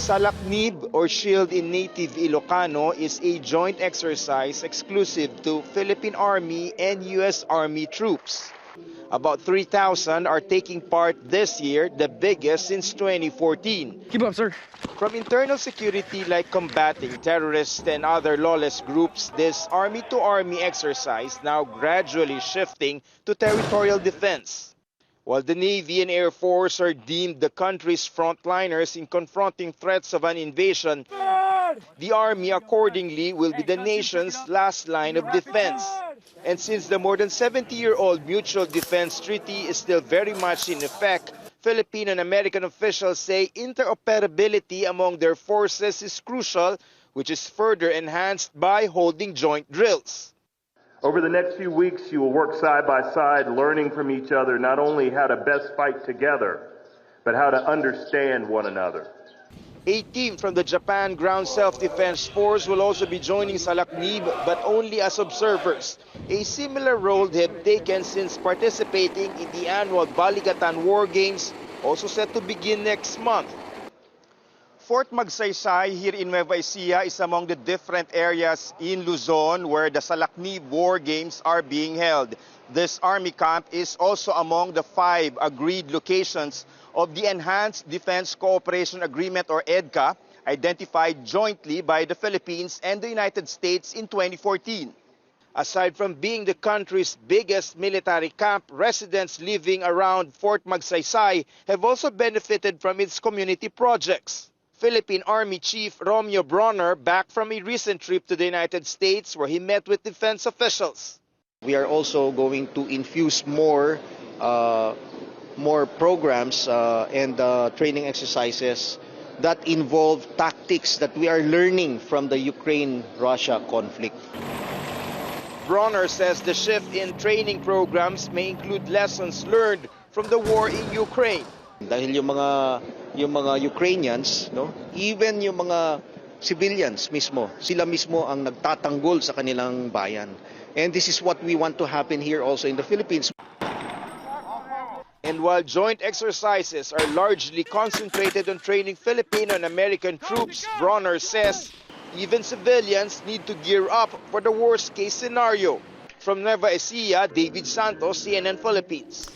Salaknib, or Shield in native Ilocano, is a joint exercise exclusive to Philippine Army and US Army troops. About 3,000 are taking part this year, the biggest since 2014. Keep up, sir. From internal security like combating terrorists and other lawless groups, this army-to-army exercise now gradually shifting to territorial defense. While the Navy and Air Force are deemed the country's frontliners in confronting threats of an invasion, the Army accordingly will be the nation's last line of defense. And since the more than 70-year-old Mutual Defense Treaty is still very much in effect, Philippine and American officials say interoperability among their forces is crucial, which is further enhanced by holding joint drills. Over the next few weeks, you will work side by side, learning from each other not only how to best fight together, but how to understand one another. A team from the Japan Ground Self-Defense Force will also be joining Salaknib, but only as observers. A similar role they have taken since participating in the annual Balikatan War Games, also set to begin next month. Fort Magsaysay here in Nueva Ecija is among the different areas in Luzon where the Salaknib War Games are being held. This army camp is also among the 5 agreed locations of the Enhanced Defense Cooperation Agreement, or EDCA, identified jointly by the Philippines and the United States in 2014. Aside from being the country's biggest military camp, residents living around Fort Magsaysay have also benefited from its community projects. Philippine Army Chief Romeo Bronner back from a recent trip to the United States where he met with defense officials. We are also going to infuse more programs and training exercises that involve tactics that we are learning from the Ukraine-Russia conflict. Bronner says the shift in training programs may include lessons learned from the war in Ukraine. Dahil yung mga Ukrainians, no, even yung mga civilians mismo, sila mismo ang nagtatanggol sa kanilang bayan. And this is what we want to happen here also in the Philippines. And while joint exercises are largely concentrated on training Filipino and American troops, Bronner says even civilians need to gear up for the worst-case scenario. From Nueva Ecija, David Santos, CNN Philippines.